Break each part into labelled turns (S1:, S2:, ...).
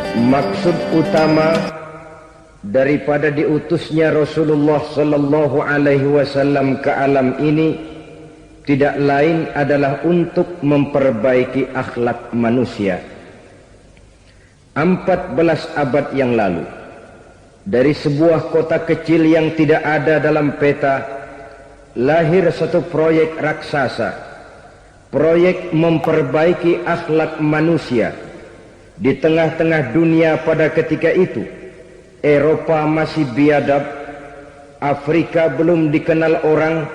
S1: Maksud utama daripada diutusnya Rasulullah sallallahu alaihi wasallam ke alam ini tidak lain adalah untuk memperbaiki akhlak manusia. 14 abad yang lalu, dari sebuah kota kecil yang tidak ada dalam peta, lahir satu proyek raksasa, proyek memperbaiki akhlak manusia. Di tengah-tengah dunia pada ketika itu, Eropa masih biadab, Afrika belum dikenal orang,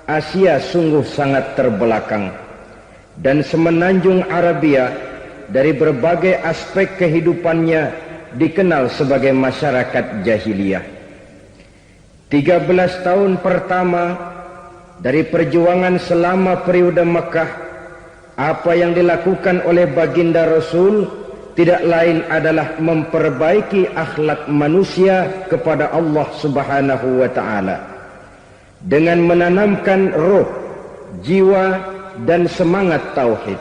S1: Asia sungguh sangat terbelakang, dan semenanjung Arabia dari berbagai aspek kehidupannya dikenal sebagai masyarakat jahiliyah. 13 tahun pertama dari perjuangan selama periode Mekah, apa yang dilakukan oleh baginda Rasul tidak lain adalah memperbaiki akhlak manusia kepada Allah Subhanahu wa ta'ala dengan menanamkan roh, jiwa dan semangat tauhid.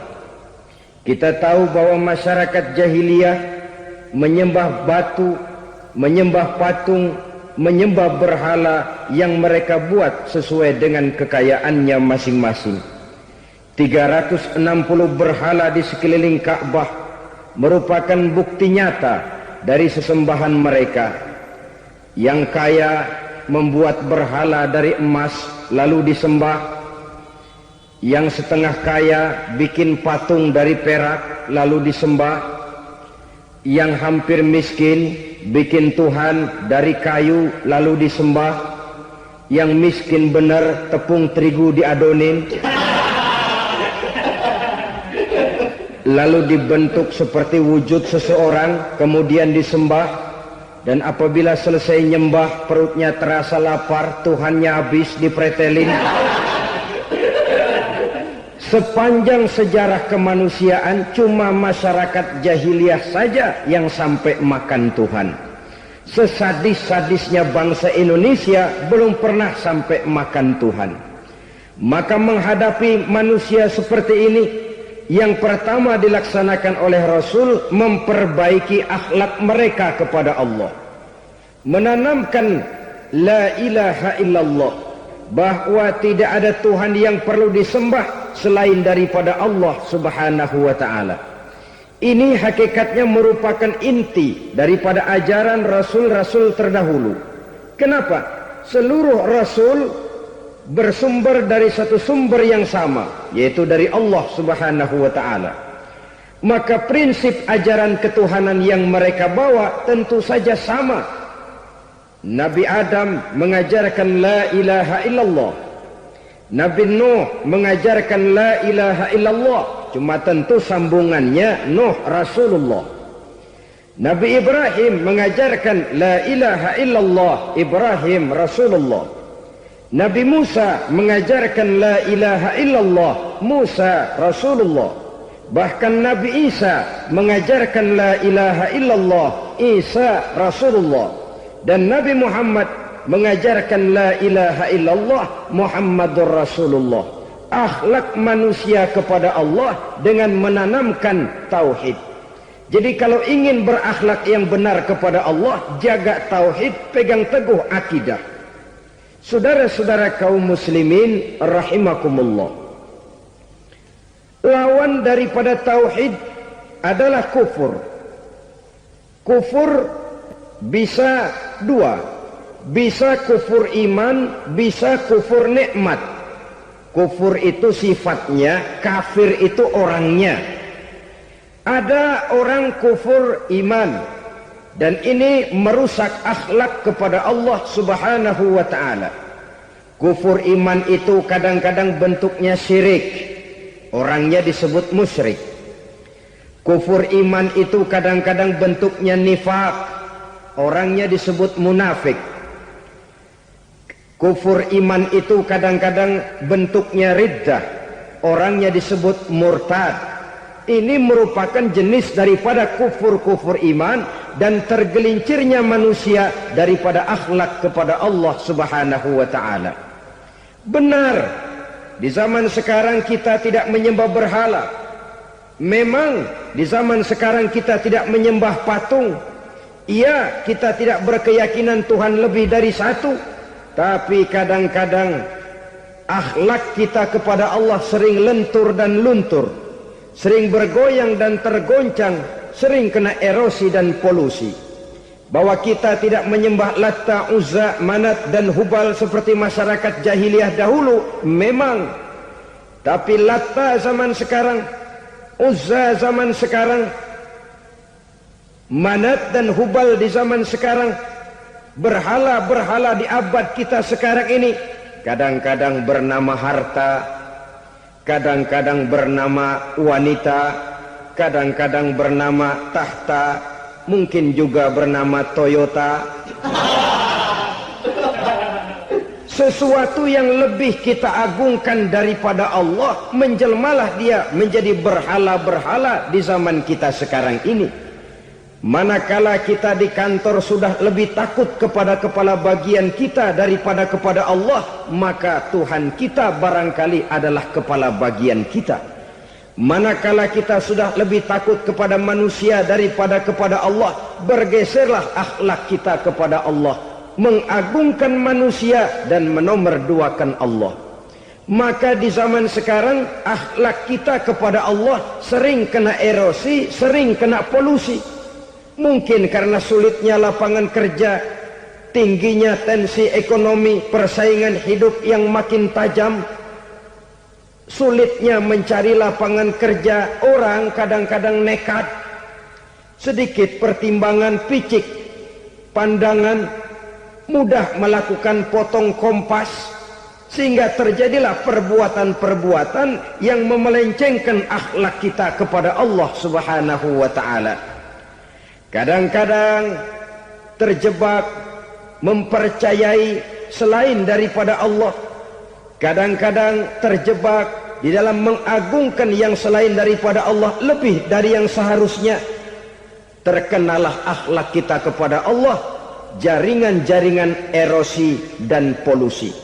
S1: Kita tahu bahwa masyarakat jahiliyah menyembah batu, menyembah patung, menyembah berhala yang mereka buat sesuai dengan kekayaannya masing-masing. 360 berhala di sekeliling Ka'bah merupakan bukti nyata dari sesembahan mereka. Yang kaya membuat berhala dari emas lalu disembah, yang setengah kaya bikin patung dari perak lalu disembah, yang hampir miskin bikin Tuhan dari kayu lalu disembah, yang miskin benar tepung terigu diadonin lalu dibentuk seperti wujud seseorang kemudian disembah, dan apabila selesai nyembah perutnya terasa lapar, Tuhannya habis dipretelin. Sepanjang sejarah kemanusiaan cuma masyarakat jahiliyah saja yang sampai makan Tuhan. Sesadis-sadisnya bangsa Indonesia belum pernah sampai makan Tuhan. Maka menghadapi manusia seperti ini, yang pertama dilaksanakan oleh Rasul memperbaiki akhlak mereka kepada Allah, menanamkan la ilaha illallah, bahwa tidak ada Tuhan yang perlu disembah selain daripada Allah Subhanahu wa ta'ala. Ini hakikatnya merupakan inti daripada ajaran Rasul-Rasul terdahulu. Kenapa? Seluruh Rasul bersumber dari satu sumber yang sama, yaitu dari Allah Subhanahu wa ta'ala. Maka prinsip ajaran ketuhanan yang mereka bawa tentu saja sama. Nabi Adam mengajarkan la ilaha illallah, Nabi Nuh mengajarkan la ilaha illallah, cuma tentu sambungannya Nuh Rasulullah. Nabi Ibrahim mengajarkan la ilaha illallah, Ibrahim Rasulullah. Nabi Musa mengajarkan la ilaha illallah, Musa Rasulullah. Bahkan Nabi Isa mengajarkan la ilaha illallah, Isa Rasulullah. Dan Nabi Muhammad mengajarkan la ilaha illallah, Muhammadur Rasulullah. Akhlak manusia kepada Allah dengan menanamkan tauhid. Jadi kalau ingin berakhlak yang benar kepada Allah, jaga tauhid, pegang teguh akidah. Saudara-saudara kaum muslimin rahimakumullah, lawan daripada tauhid adalah kufur. Kufur bisa dua, bisa kufur iman, bisa kufur nikmat. Kufur itu sifatnya, kafir itu orangnya. Ada orang kufur iman, dan ini merusak akhlak kepada Allah Subhanahu wa ta'ala. Kufur iman itu kadang-kadang bentuknya syirik, orangnya disebut musyrik. Kufur iman itu kadang-kadang bentuknya nifaq, orangnya disebut munafik. Kufur iman itu kadang-kadang bentuknya riddah, orangnya disebut murtad. Ini merupakan jenis daripada kufur-kufur iman dan tergelincirnya manusia daripada akhlak kepada Allah Subhanahu wa ta'ala. Benar, di zaman sekarang kita tidak menyembah berhala. Memang di zaman sekarang kita tidak menyembah patung. Iya, kita tidak berkeyakinan Tuhan lebih dari satu. Tapi kadang-kadang akhlak kita kepada Allah sering lentur dan luntur, sering bergoyang dan tergoncang, sering kena erosi dan polusi. Bahwa kita tidak menyembah Latta, Uzza, Manat dan Hubal seperti masyarakat jahiliyah dahulu, memang. Tapi Latta zaman sekarang, Uzza zaman sekarang, Manat dan Hubal di zaman sekarang, berhala-berhala di abad kita sekarang ini, kadang-kadang bernama harta, kadang-kadang bernama wanita, kadang-kadang bernama tahta, mungkin juga bernama Toyota. Sesuatu yang lebih kita agungkan daripada Allah, menjelmalah dia menjadi berhala-berhala di zaman kita sekarang ini. Manakala kita di kantor sudah lebih takut kepada kepala bagian kita daripada kepada Allah, maka Tuhan kita barangkali adalah kepala bagian kita. Manakala kita sudah lebih takut kepada manusia daripada kepada Allah, bergeserlah akhlak kita kepada Allah, mengagungkan manusia dan menomorduakan Allah. Maka di zaman sekarang akhlak kita kepada Allah sering kena erosi, sering kena polusi. Mungkin karena sulitnya lapangan kerja, tingginya tensi ekonomi, persaingan hidup yang makin tajam, sulitnya mencari lapangan kerja, orang kadang-kadang nekat. Sedikit pertimbangan, picik pandangan, mudah melakukan potong kompas, sehingga terjadilah perbuatan-perbuatan yang memelencengkan akhlak kita kepada Allah Subhanahu wa ta'ala. Kadang-kadang terjebak mempercayai selain daripada Allah. Kadang-kadang terjebak di dalam mengagungkan yang selain daripada Allah lebih dari yang seharusnya. Terkenalah akhlak kita kepada Allah jaringan-jaringan erosi dan polusi.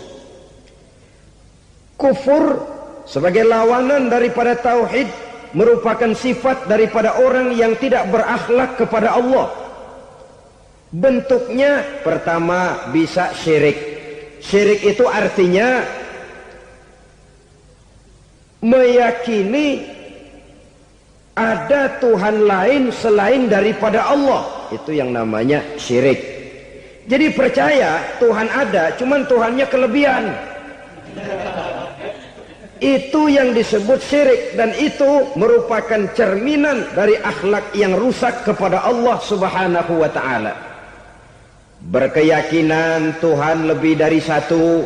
S1: Kufur sebagai lawanan daripada tauhid merupakan sifat daripada orang yang tidak berakhlak kepada Allah. Bentuknya pertama bisa syirik. Syirik itu artinya meyakini ada Tuhan lain selain daripada Allah. Itu yang namanya syirik. Jadi percaya Tuhan ada, cuman Tuhannya kelebihan. Itu yang disebut syirik, dan itu merupakan cerminan dari akhlak yang rusak kepada Allah Subhanahu wa ta'ala. Berkeyakinan Tuhan lebih dari satu,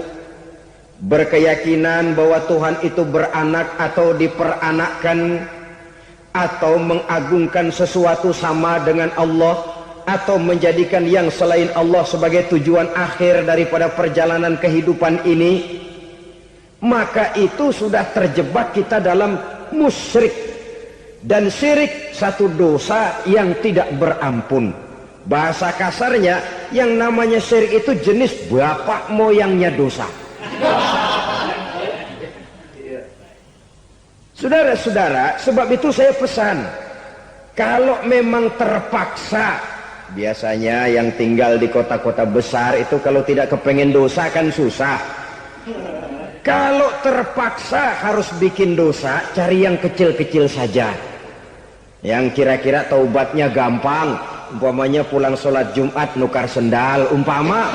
S1: berkeyakinan bahwa Tuhan itu beranak atau diperanakkan, atau mengagungkan sesuatu sama dengan Allah, atau menjadikan yang selain Allah sebagai tujuan akhir daripada perjalanan kehidupan ini, maka itu sudah terjebak kita dalam musyrik. Dan syirik satu dosa yang tidak berampun. Bahasa kasarnya, yang namanya syirik itu jenis bapak moyangnya dosa. Saudara-saudara, sebab itu saya pesan, kalau memang terpaksa, biasanya yang tinggal di kota-kota besar itu kalau tidak kepengen dosa kan susah. Kalau terpaksa harus bikin dosa, cari yang kecil-kecil saja, yang kira-kira taubatnya gampang. Umpamanya pulang sholat Jumat nukar sendal, umpama,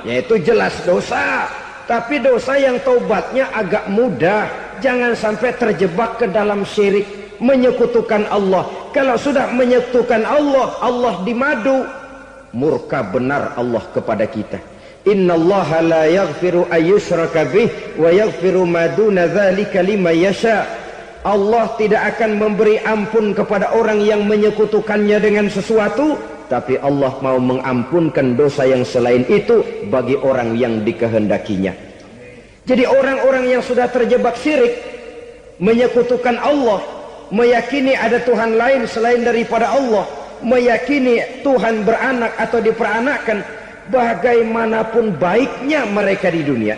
S1: yaitu jelas dosa. Tapi dosa yang taubatnya agak mudah. Jangan sampai terjebak ke dalam syirik, menyekutukan Allah. Kalau sudah menyekutukan Allah, Allah dimadu, murka benar Allah kepada kita. Innallaha la yaghfiru ayyushraka bih wa yaghfiru ma duna dzalika liman yasha. Allah tidak akan memberi ampun kepada orang yang menyekutukannya dengan sesuatu, tapi Allah mau mengampunkan dosa yang selain itu bagi orang yang dikehendakinya. Jadi orang-orang yang sudah terjebak syirik, menyekutukan Allah, meyakini ada Tuhan lain selain daripada Allah, meyakini Tuhan beranak atau diperanakkan, bagaimanapun baiknya mereka di dunia,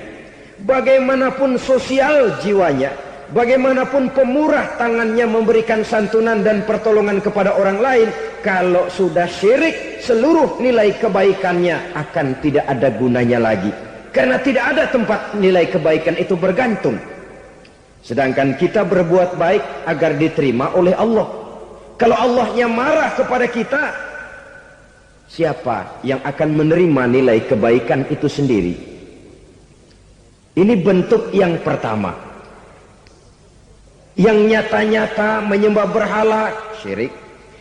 S1: bagaimanapun sosial jiwanya, bagaimanapun pemurah tangannya memberikan santunan dan pertolongan kepada orang lain, kalau sudah syirik, seluruh nilai kebaikannya akan tidak ada gunanya lagi. Karena tidak ada tempat nilai kebaikan itu bergantung. Sedangkan kita berbuat baik agar diterima oleh Allah. Kalau Allahnya marah kepada kita, siapa yang akan menerima nilai kebaikan itu sendiri? Ini bentuk yang pertama. Yang nyata-nyata menyembah berhala, syirik.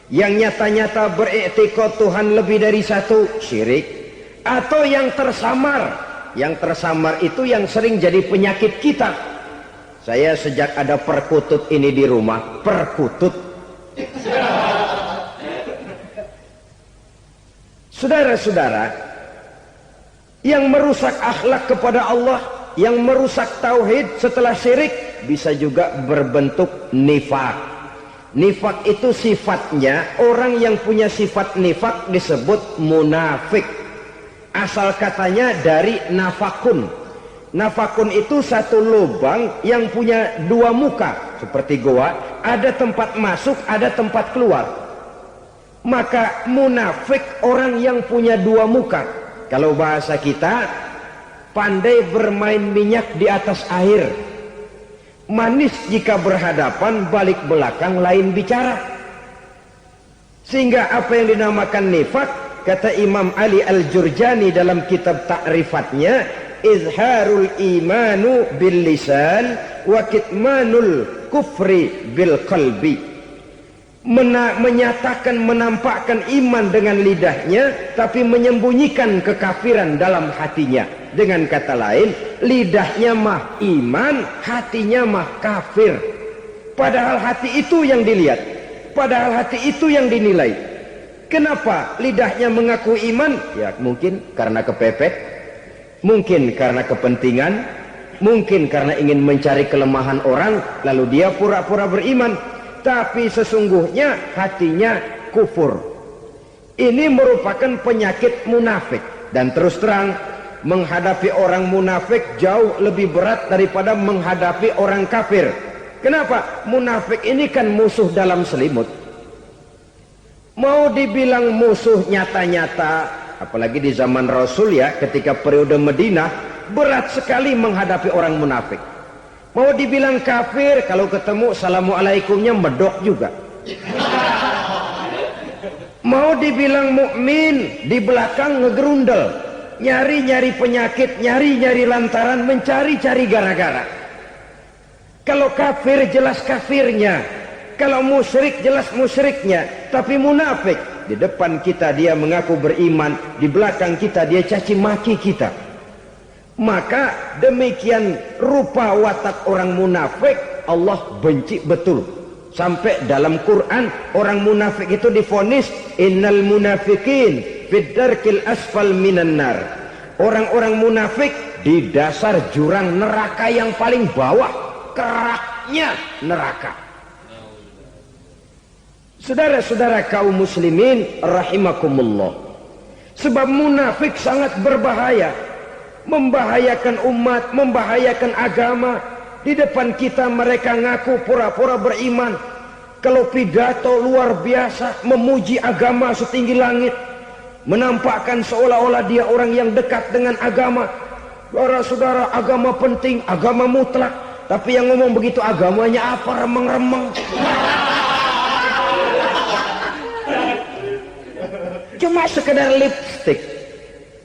S1: Yang nyata-nyata beriktikad Tuhan lebih dari satu, syirik. Atau yang tersamar. Yang tersamar itu yang sering jadi penyakit kita. Saya sejak ada perkutut ini di rumah, perkutut. Saudara-saudara, yang merusak akhlak kepada Allah, yang merusak tauhid setelah syirik, bisa juga berbentuk nifak. Nifak itu sifatnya, orang yang punya sifat nifak disebut munafik. Asal katanya dari nafakun. Nafakun itu satu lubang yang punya dua muka, seperti goa, ada tempat masuk, ada tempat keluar. Maka munafik orang yang punya dua muka. Kalau bahasa kita, pandai bermain minyak di atas air. Manis jika berhadapan, balik belakang lain bicara. Sehingga apa yang dinamakan nifak, kata Imam Ali Al-Jurjani dalam kitab ta'rifatnya, izharul imanu bil lisan wa kitmanul kufri bil qalbi. Menyatakan, menampakkan iman dengan lidahnya, tapi menyembunyikan kekafiran dalam hatinya. Dengan kata lain, lidahnya mah iman, hatinya mah kafir. Padahal hati itu yang dilihat, padahal hati itu yang dinilai. Kenapa lidahnya mengaku iman? Ya mungkin karena kepepet, mungkin karena kepentingan, mungkin karena ingin mencari kelemahan orang, lalu dia pura-pura beriman. Tapi sesungguhnya hatinya kufur. Ini merupakan penyakit munafik. Dan terus terang, menghadapi orang munafik jauh lebih berat daripada menghadapi orang kafir. Kenapa? Munafik ini kan musuh dalam selimut. Mau dibilang musuh nyata-nyata, apalagi di zaman Rasul ya, ketika periode Madinah, berat sekali menghadapi orang munafik. Mau dibilang kafir, kalau ketemu assalamualaikumnya medok juga. Mau dibilang mukmin, di belakang ngegerundel, nyari-nyari penyakit, nyari-nyari lantaran, mencari-cari gara-gara. Kalau kafir jelas kafirnya, kalau musyrik jelas musyriknya. Tapi munafik, di depan kita dia mengaku beriman, di belakang kita dia caci maki kita. Maka demikian rupa watak orang munafik, Allah benci betul. Sampai dalam Quran orang munafik itu divonis innal munafikin fid darkil asfal minan nar. Orang-orang munafik di dasar jurang neraka yang paling bawah, keraknya neraka. Saudara-saudara kaum muslimin rahimakumullah. Sebab munafik sangat berbahaya. Membahayakan umat, membahayakan agama. Di depan kita mereka ngaku pura-pura beriman. Kalau pidato luar biasa, memuji agama setinggi langit, menampakkan seolah-olah dia orang yang dekat dengan agama. Saudara-saudara, agama penting, agama mutlak. Tapi yang ngomong begitu agamanya apa? Remeng-remeng. Cuma sekedar lipstick,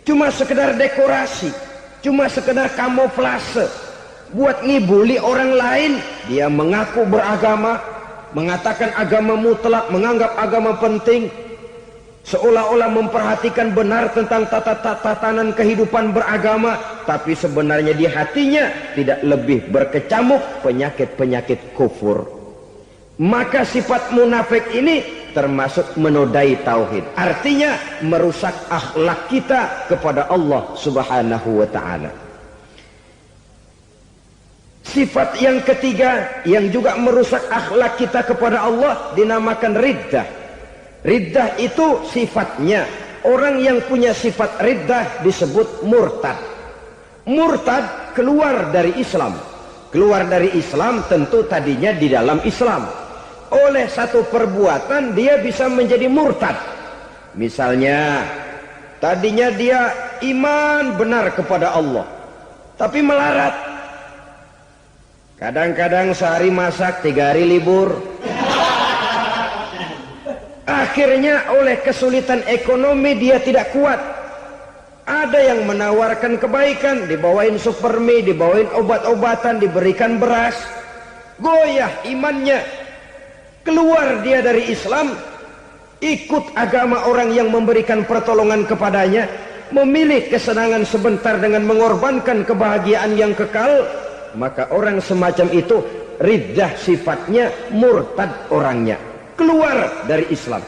S1: cuma sekedar dekorasi, cuma sekedar kamuflase buat ngibuli orang lain. Dia mengaku beragama, mengatakan agama mutlak, menganggap agama penting, seolah-olah memperhatikan benar tentang tatanan kehidupan beragama, tapi sebenarnya di hatinya tidak lebih berkecamuk penyakit-penyakit kufur. Maka sifat munafik ini termasuk menodai tauhid, artinya merusak akhlak kita kepada Allah Subhanahu wa ta'ala. Sifat yang ketiga yang juga merusak akhlak kita kepada Allah dinamakan riddah. Riddah itu sifatnya, orang yang punya sifat riddah disebut murtad. Murtad keluar dari Islam. Keluar dari Islam tentu tadinya di dalam Islam. Oleh satu perbuatan dia bisa menjadi murtad. Misalnya tadinya dia iman benar kepada Allah, tapi melarat. Kadang-kadang sehari masak, 3 hari libur. Akhirnya oleh kesulitan ekonomi dia tidak kuat. Ada yang menawarkan kebaikan, dibawain supermi, dibawain obat-obatan, diberikan beras. Goyah imannya. Keluar dia dari Islam, ikut agama orang yang memberikan pertolongan kepadanya, memilih kesenangan sebentar dengan mengorbankan kebahagiaan yang kekal. Maka orang semacam itu riddah sifatnya, murtad orangnya, keluar dari Islam.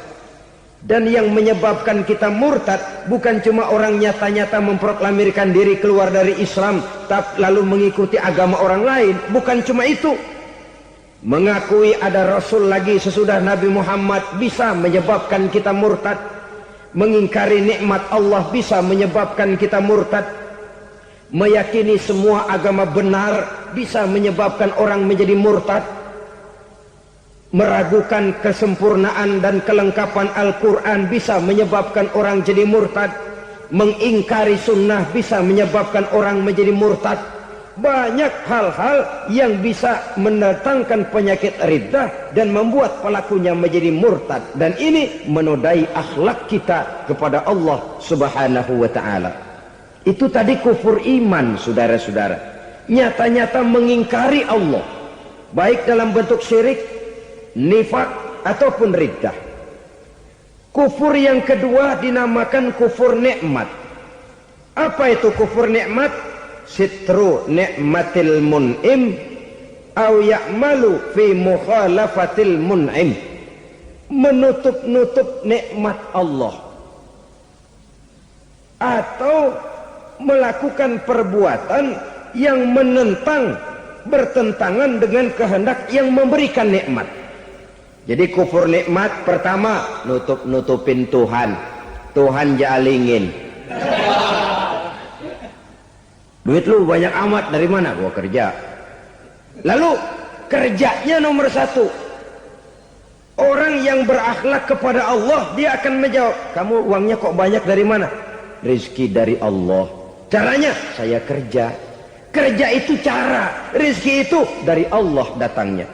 S1: Dan yang menyebabkan kita murtad bukan cuma orang nyata-nyata memproklamirkan diri keluar dari Islam tapi lalu mengikuti agama orang lain. Bukan cuma itu. Mengakui ada Rasul lagi sesudah Nabi Muhammad bisa menyebabkan kita murtad. Mengingkari nikmat Allah bisa menyebabkan kita murtad. Meyakini semua agama benar bisa menyebabkan orang menjadi murtad. Meragukan kesempurnaan dan kelengkapan Al-Quran bisa menyebabkan orang jadi murtad. Mengingkari sunnah bisa menyebabkan orang menjadi murtad. Banyak hal-hal yang bisa mendatangkan penyakit riddah dan membuat pelakunya menjadi murtad. Dan ini menodai akhlak kita kepada Allah Subhanahu wa ta'ala. Itu tadi kufur iman, saudara-saudara. Nyata-nyata mengingkari Allah, baik dalam bentuk syirik, nifak ataupun riddah. Kufur yang kedua dinamakan kufur nikmat. Apa itu kufur nikmat? Sitru nikmatil mun'im au ya'malu fi mukhalafatil mun'im. Menutup-nutup nikmat Allah atau melakukan perbuatan yang menentang, bertentangan dengan kehendak yang memberikan nikmat. Jadi kufur nikmat pertama, nutup-nutupin Tuhan. Tuhan jalingin. Duit lu banyak amat, dari mana? Gua kerja. Lalu kerjanya nomor 1. Orang yang berakhlak kepada Allah, dia akan menjawab, kamu uangnya kok banyak, dari mana? Rizki dari Allah. Caranya, saya kerja. Kerja itu cara, rizki itu dari Allah datangnya.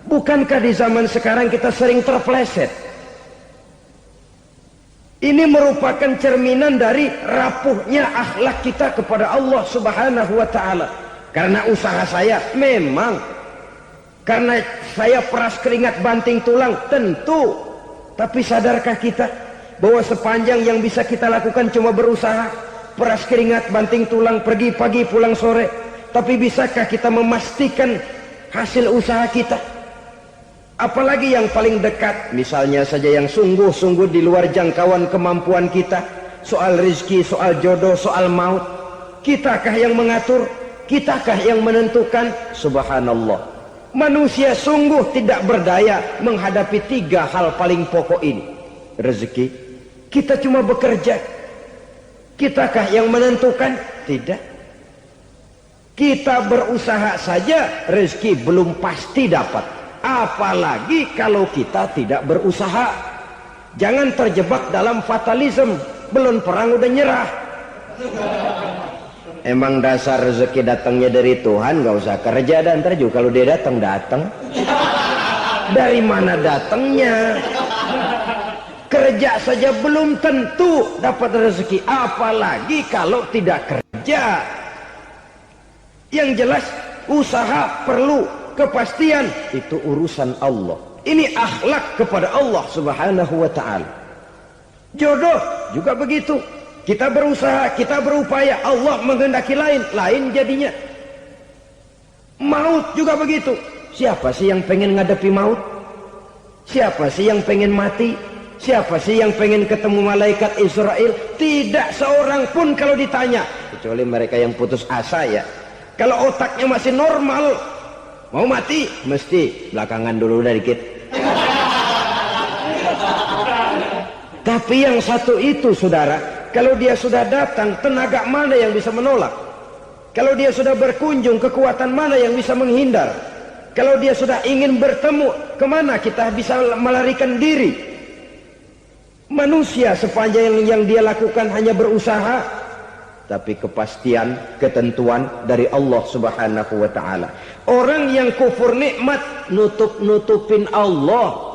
S1: Bukankah di zaman sekarang kita sering terpleset? Ini merupakan cerminan dari rapuhnya akhlak kita kepada Allah Subhanahu wa ta'ala. Karena usaha saya memang, karena saya peras keringat banting tulang, tentu. Tapi sadarkah kita bahwa sepanjang yang bisa kita lakukan cuma berusaha, peras keringat banting tulang, pergi pagi pulang sore? Tapi bisakah kita memastikan hasil usaha kita? Apalagi yang paling dekat, misalnya saja yang sungguh-sungguh di luar jangkauan kemampuan kita, soal rezeki, soal jodoh, soal maut. Kitakah yang mengatur? Kitakah yang menentukan? Subhanallah. Manusia sungguh tidak berdaya menghadapi 3 hal paling pokok ini. Rezeki, kita cuma bekerja. Kitakah yang menentukan? Tidak. Kita berusaha saja, rezeki belum pasti dapat. Apalagi kalau kita tidak berusaha. Jangan terjebak dalam fatalisme. Belum perang udah nyerah. Emang dasar rezeki datangnya dari Tuhan, gak usah kerja. Dan ntar juga kalau dia datang. Dari mana datangnya? Kerja saja belum tentu dapat rezeki, apalagi kalau tidak kerja. Yang jelas usaha perlu kepastian, itu urusan Allah. Ini akhlak kepada Allah Subhanahu wa ta'ala. Jodoh juga begitu. Kita berusaha, kita berupaya, Allah menghendaki lain jadinya. Maut juga begitu. Siapa sih yang pengen ngadepi maut? Siapa sih yang pengen mati? Siapa sih yang pengen ketemu malaikat Israel? Tidak seorang pun kalau ditanya, kecuali mereka yang putus asa ya. Kalau otaknya masih normal, mau mati mesti belakangan dulu dikit. Tapi yang satu itu saudara, kalau dia sudah datang, tenaga mana yang bisa menolak? Kalau dia sudah berkunjung, kekuatan mana yang bisa menghindar? Kalau dia sudah ingin bertemu, kemana kita bisa melarikan diri? Manusia sepanjang yang dia lakukan hanya berusaha, tapi kepastian, ketentuan dari Allah Subhanahu wa ta'ala. Orang yang kufur nikmat, nutupin Allah.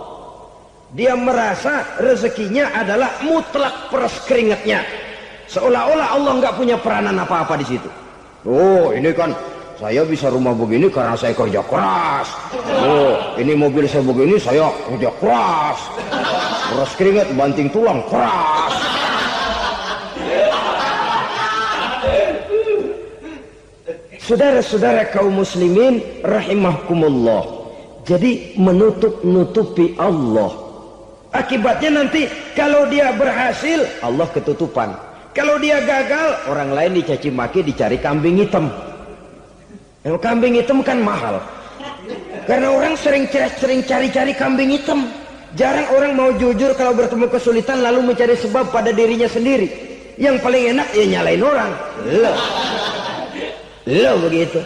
S1: Dia merasa rezekinya adalah mutlak peres keringatnya. Seolah-olah Allah nggak punya peranan apa-apa di situ. Oh, ini kan saya bisa rumah begini karena saya kerja keras. Oh, ini mobil saya begini saya kerja keras. Peres keringat, banting tulang, keras. Saudara-saudara kaum muslimin rahimahkumullah. Jadi menutup-nutupi Allah. Akibatnya nanti kalau dia berhasil, Allah ketutupan. Kalau dia gagal, orang lain dicaci maki, dicari kambing hitam. Kambing hitam kan mahal. Karena orang sering cari-cari kambing hitam. Jarang orang mau jujur kalau bertemu kesulitan lalu mencari sebab pada dirinya sendiri. Yang paling enak ya nyalain orang. Lo begitu.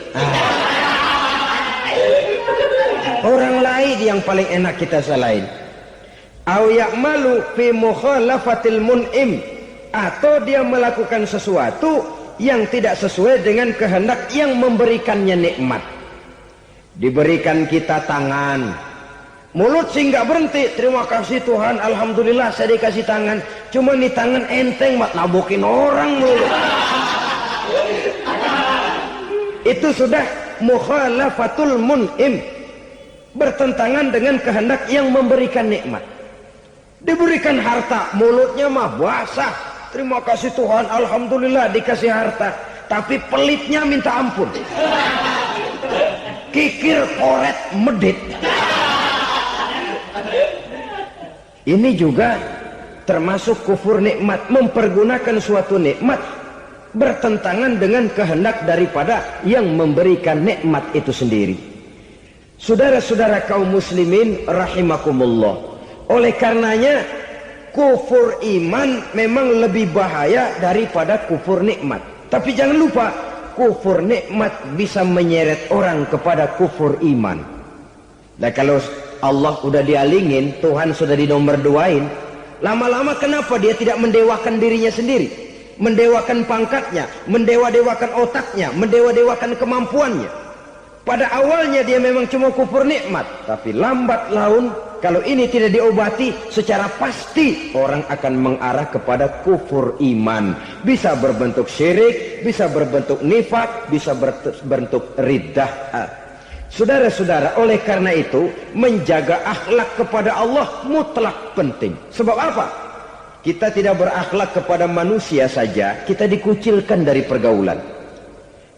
S1: Orang lain yang paling enak kita salahin. Au ya'malu fi mukhalafatil mun'im, atau dia melakukan sesuatu yang tidak sesuai dengan kehendak yang memberikannya nikmat. Diberikan kita tangan, mulut sih nggak berhenti. Terima kasih Tuhan, alhamdulillah saya dikasih tangan. Cuma nih tangan enteng mat nabokin orang mulut. Itu sudah mukhalafatul mun'im, bertentangan dengan kehendak yang memberikan nikmat. Diberikan harta, mulutnya mah basah. Terima kasih Tuhan, alhamdulillah dikasih harta. Tapi pelitnya minta ampun. Kikir, koret, medit. Ini juga termasuk kufur nikmat. Mempergunakan suatu nikmat bertentangan dengan kehendak daripada yang memberikan nikmat itu sendiri. Saudara-saudara kaum muslimin rahimakumullah. Oleh karenanya kufur iman memang lebih bahaya daripada kufur nikmat. Tapi jangan lupa, kufur nikmat bisa menyeret orang kepada kufur iman. Nah kalau Allah udah dialingin, Tuhan sudah dinomor duain, lama-lama kenapa dia tidak mendewakan dirinya sendiri? Mendewakan pangkatnya, mendewa-dewakan otaknya, mendewa-dewakan kemampuannya. Pada awalnya dia memang cuma kufur nikmat, tapi lambat laun kalau ini tidak diobati, secara pasti orang akan mengarah kepada kufur iman. Bisa berbentuk syirik, bisa berbentuk nifak, bisa berbentuk riddah. Saudara-saudara, oleh karena itu menjaga akhlak kepada Allah mutlak penting. Sebab apa? Kita tidak berakhlak kepada manusia saja, kita dikucilkan dari pergaulan.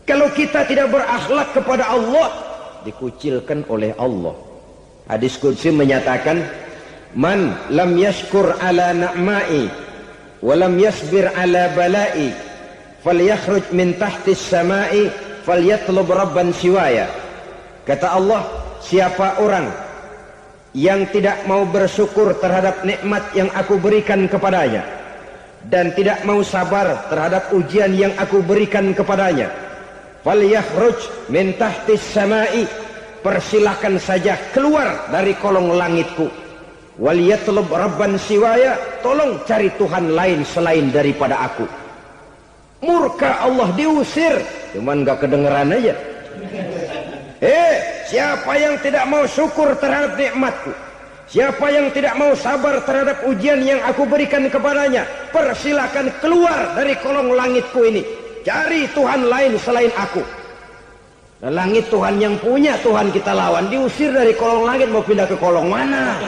S1: Kalau kita tidak berakhlak kepada Allah, dikucilkan oleh Allah. Hadis qudsi menyatakan, man lam yashkur ala na'ma'i wa lam yasbir ala bala'i falyakhruj min tahtis sama'i falyatlub rabban siwaya. Kata Allah, siapa orang yang tidak mau bersyukur terhadap nikmat yang aku berikan kepadanya dan tidak mau sabar terhadap ujian yang aku berikan kepadanya, falyakhruj min tahtis sama'i, persilahkan saja keluar dari kolong langitku, waliyatlub rabban siwaya, tolong cari Tuhan lain selain daripada aku. Murka Allah, diusir, cuman gak kedengeran aja. Siapa yang tidak mau syukur terhadap nikmatku, siapa yang tidak mau sabar terhadap ujian yang aku berikan kepadanya, persilahkan keluar dari kolong langitku ini, cari Tuhan lain selain aku. Langit Tuhan yang punya, Tuhan kita lawan, diusir dari kolong langit, mau pindah ke kolong mana?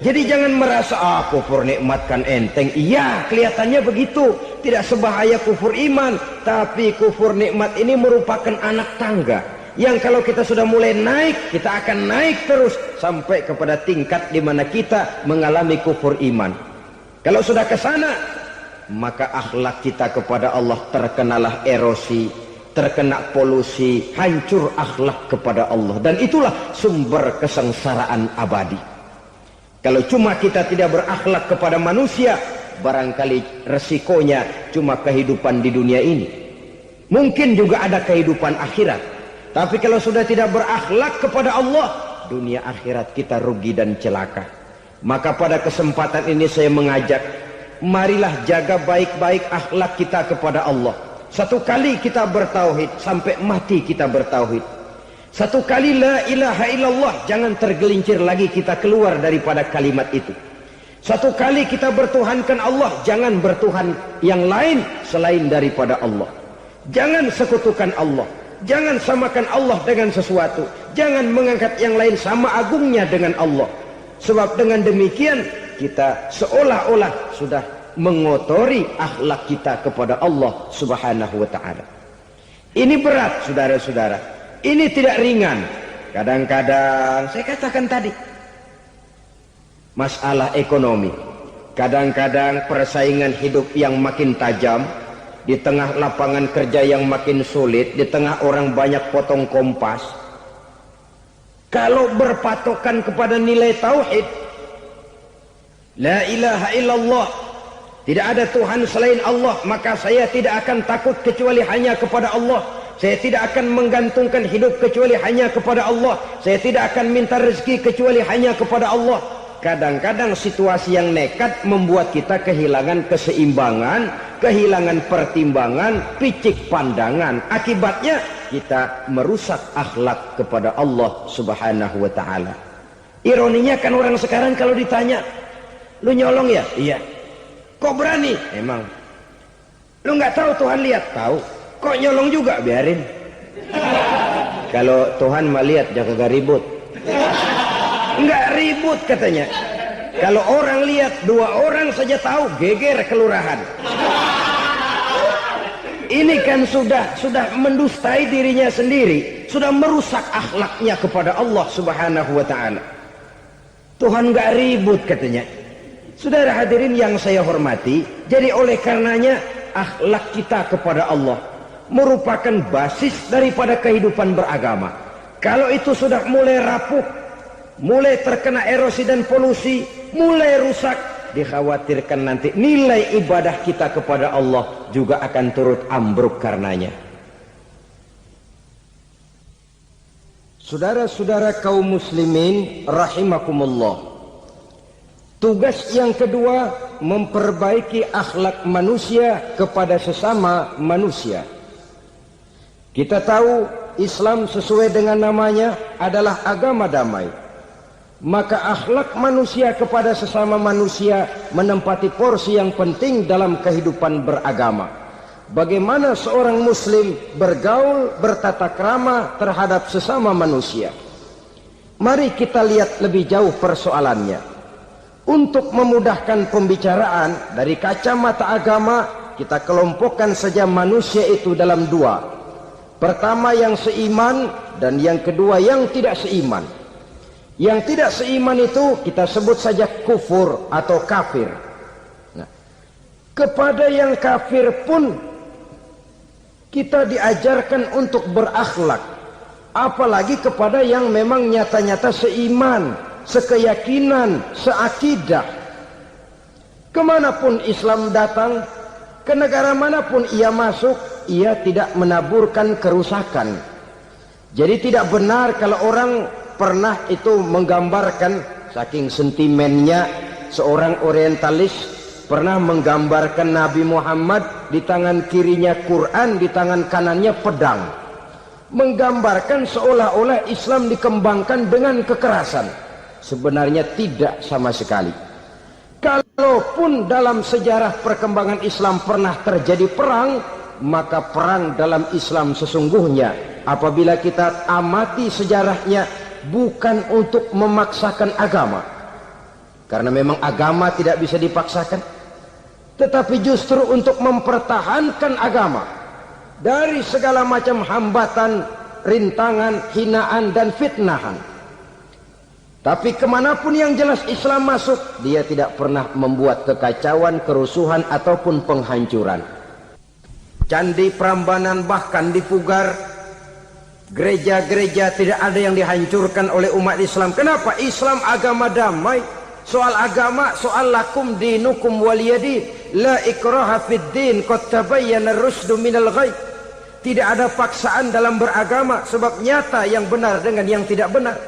S1: Jadi jangan merasa kufur nikmat kan enteng. Iya, kelihatannya begitu, tidak sebahaya kufur iman. Tapi kufur nikmat ini merupakan anak tangga yang kalau kita sudah mulai naik, kita akan naik terus sampai kepada tingkat di mana kita mengalami kufur iman. Kalau sudah ke sana, maka akhlak kita kepada Allah terkenalah erosi, terkena polusi, hancur akhlak kepada Allah, dan itulah sumber kesengsaraan abadi. Kalau cuma kita tidak berakhlak kepada manusia, barangkali resikonya cuma kehidupan di dunia ini. Mungkin juga ada kehidupan akhirat. Tapi kalau sudah tidak berakhlak kepada Allah, dunia akhirat kita rugi dan celaka. Maka pada kesempatan ini saya mengajak, marilah jaga baik-baik akhlak kita kepada Allah. Satu kali kita bertauhid, sampai mati kita bertauhid. Satu kali la ilaha illallah, jangan tergelincir lagi kita keluar daripada kalimat itu. Satu kali kita bertuhankan Allah, jangan bertuhan yang lain selain daripada Allah. Jangan sekutukan Allah, jangan samakan Allah dengan sesuatu, jangan mengangkat yang lain sama agungnya dengan Allah. Sebab dengan demikian kita seolah-olah sudah mengotori akhlak kita kepada Allah Subhanahu wa ta'ala. Ini berat, saudara-saudara. Ini tidak ringan. Kadang-kadang saya katakan tadi, masalah ekonomi. Kadang-kadang persaingan hidup yang makin tajam, di tengah lapangan kerja yang makin sulit, di tengah orang banyak potong kompas. Kalau berpatokan kepada nilai tauhid, la ilaha illallah, tidak ada Tuhan selain Allah, maka saya tidak akan takut kecuali hanya kepada Allah. Saya tidak akan menggantungkan hidup kecuali hanya kepada Allah. Saya tidak akan minta rezeki kecuali hanya kepada Allah. Kadang-kadang situasi yang nekat membuat kita kehilangan keseimbangan, kehilangan pertimbangan, picik pandangan. Akibatnya kita merusak akhlak kepada Allah Subhanahu wa ta'ala. Ironinya kan orang sekarang kalau ditanya, lu nyolong ya? Iya. Kok berani? Emang. Lu nggak tahu Tuhan lihat? Tahu. Kok nyolong juga? Biarin. Kalau Tuhan mah lihat, jangan ribut. Enggak ribut katanya. Kalau orang lihat, 2 orang saja tahu, geger kelurahan. Ini kan sudah mendustai dirinya sendiri, sudah merusak akhlaknya kepada Allah Subhanahu wa ta'ala. Tuhan enggak ribut katanya. Saudara hadirin yang saya hormati, jadi oleh karenanya akhlak kita kepada Allah merupakan basis daripada kehidupan beragama. Kalau itu sudah mulai rapuh, mulai terkena erosi dan polusi, mulai rusak, dikhawatirkan nanti nilai ibadah kita kepada Allah juga akan turut ambruk karenanya. Saudara-saudara kaum muslimin rahimakumullah, tugas yang kedua memperbaiki akhlak manusia kepada sesama manusia. Kita tahu Islam sesuai dengan namanya adalah agama damai. Maka akhlak manusia kepada sesama manusia menempati porsi yang penting dalam kehidupan beragama. Bagaimana seorang muslim bergaul, bertata krama terhadap sesama manusia. Mari kita lihat lebih jauh persoalannya. Untuk memudahkan pembicaraan dari kacamata agama, kita kelompokkan saja manusia itu dalam 2. Pertama yang seiman dan yang kedua yang tidak seiman. Yang tidak seiman itu kita sebut saja kufur atau kafir. Nah, kepada yang kafir pun kita diajarkan untuk berakhlak. Apalagi kepada yang memang nyata-nyata seiman, sekeyakinan, seakidah. Kemanapun Islam datang, ke negara manapun ia masuk, ia tidak menaburkan kerusakan. Jadi tidak benar kalau orang pernah itu menggambarkan, saking sentimennya seorang orientalis pernah menggambarkan Nabi Muhammad di tangan kirinya Quran, di tangan kanannya pedang. Menggambarkan seolah-olah Islam dikembangkan dengan kekerasan. Sebenarnya tidak sama sekali. Kalaupun dalam sejarah perkembangan Islam pernah terjadi perang, maka perang dalam Islam sesungguhnya apabila kita amati sejarahnya bukan untuk memaksakan agama, karena memang agama tidak bisa dipaksakan, tetapi justru untuk mempertahankan agama dari segala macam hambatan, rintangan, hinaan dan fitnahan. Tapi kemanapun yang jelas Islam masuk, dia tidak pernah membuat kekacauan, kerusuhan ataupun penghancuran. Candi Prambanan bahkan dipugar, gereja-gereja tidak ada yang dihancurkan oleh umat Islam. Kenapa? Islam agama damai. Soal agama, soal lakum dinukum waliyadin. La ikraha fid din, qad tabayyana ar-rusdu minal ghayy. Tidak ada paksaan dalam beragama, sebab nyata yang benar dengan yang tidak benar.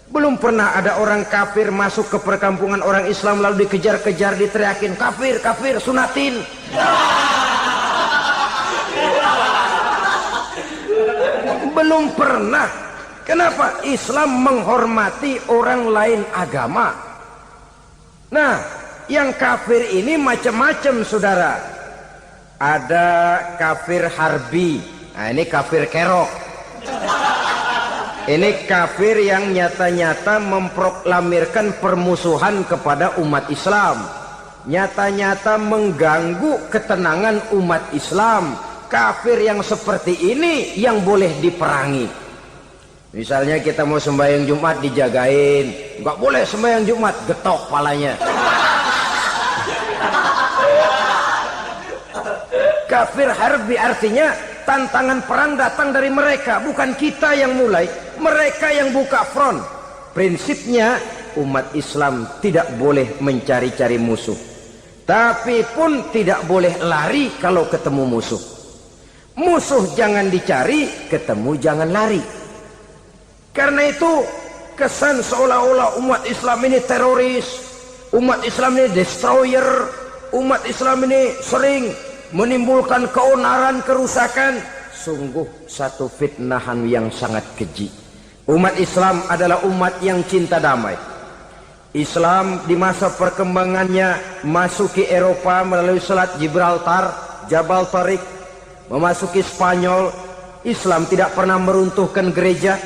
S1: Belum pernah ada orang kafir masuk ke perkampungan orang Islam lalu dikejar-kejar, diteriakin kafir, kafir, sunatin. Belum pernah. Kenapa? Islam menghormati orang lain agama. Nah, yang kafir ini macam-macam, saudara. Ada kafir harbi. Nah, ini kafir kerok. Ini kafir yang nyata-nyata memproklamirkan permusuhan kepada umat Islam. Nyata-nyata mengganggu ketenangan umat Islam. Kafir yang seperti ini yang boleh diperangi. Misalnya kita mau sembahyang Jumat dijagain, nggak boleh sembahyang Jumat, getok palanya. Kafir harbi artinya tantangan perang datang dari mereka, bukan kita yang mulai, mereka yang buka front. Prinsipnya umat Islam tidak boleh mencari-cari musuh, tapi pun tidak boleh lari kalau ketemu musuh. Musuh jangan dicari, ketemu jangan lari. Karena itu kesan seolah-olah umat Islam ini teroris, umat Islam ini destroyer, umat Islam ini sering menimbulkan keonaran, kerusakan. Sungguh satu fitnahan yang sangat keji. Umat Islam adalah umat yang cinta damai. Islam di masa perkembangannya masuki Eropa melalui Selat Gibraltar, Jabal Tariq, memasuki Spanyol. Islam tidak pernah meruntuhkan gereja.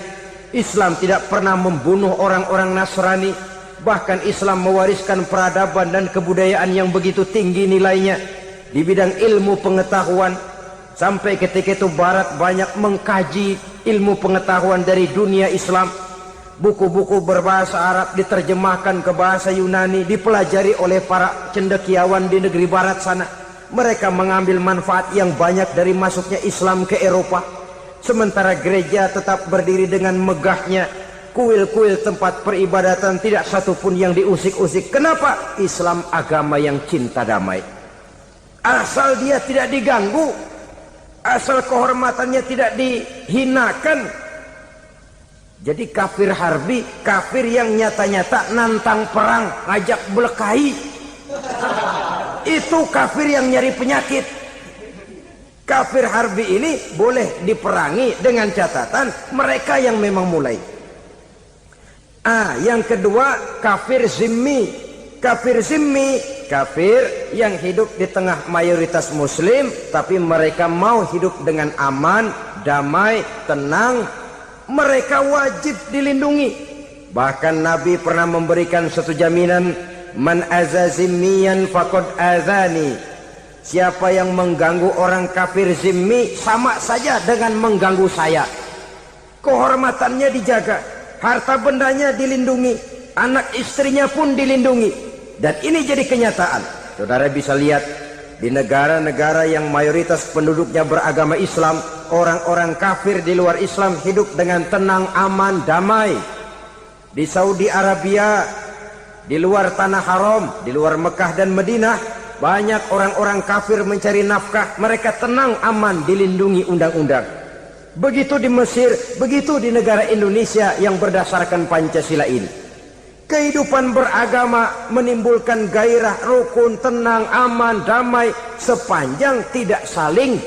S1: Islam tidak pernah membunuh orang-orang Nasrani. Bahkan Islam mewariskan peradaban dan kebudayaan yang begitu tinggi nilainya di bidang ilmu pengetahuan. Sampai ketika itu Barat banyak mengkaji ilmu pengetahuan dari dunia Islam. Buku-buku berbahasa Arab diterjemahkan ke bahasa Yunani, dipelajari oleh para cendekiawan di negeri Barat sana. Mereka mengambil manfaat yang banyak dari masuknya Islam ke Eropa. Sementara gereja tetap berdiri dengan megahnya. Kuil-kuil tempat peribadatan tidak satupun yang diusik-usik. Kenapa? Islam agama yang cinta damai. Asal dia tidak diganggu, asal kehormatannya tidak dihinakan. Jadi kafir harbi, kafir yang nyata-nyata nantang perang, ngajak belekai. Itu kafir yang nyari penyakit. Kafir harbi ini boleh diperangi dengan catatan mereka yang memang mulai. Yang kedua kafir zimmi. Kafir zimmi, kafir yang hidup di tengah mayoritas muslim, tapi mereka mau hidup dengan aman, damai, tenang. Mereka wajib dilindungi. Bahkan Nabi pernah memberikan satu jaminan, man aza zimmiyan faqad azani. Siapa yang mengganggu orang kafir zimmi sama saja dengan mengganggu saya. Kehormatannya dijaga, harta bendanya dilindungi, anak istrinya pun dilindungi. Dan ini jadi kenyataan. Saudara bisa lihat di negara-negara yang mayoritas penduduknya beragama Islam, orang-orang kafir di luar Islam hidup dengan tenang, aman, damai. Di Saudi Arabia, di luar tanah haram, di luar Mekah dan Madinah, banyak orang-orang kafir mencari nafkah. Mereka tenang, aman, dilindungi undang-undang. Begitu di Mesir, begitu di negara Indonesia yang berdasarkan Pancasila ini. Kehidupan beragama menimbulkan gairah, rukun, tenang, aman, damai, sepanjang tidak saling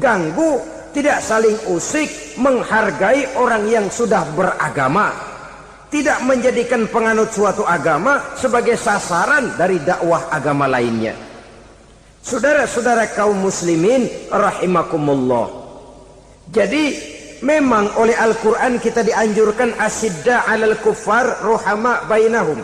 S1: ganggu, tidak saling usik, menghargai orang yang sudah beragama, tidak menjadikan penganut suatu agama sebagai sasaran dari dakwah agama lainnya. Saudara-saudara kaum muslimin rahimakumullah. Jadi memang oleh Al-Quran kita dianjurkan asidda alal kuffar ruhama bainahum.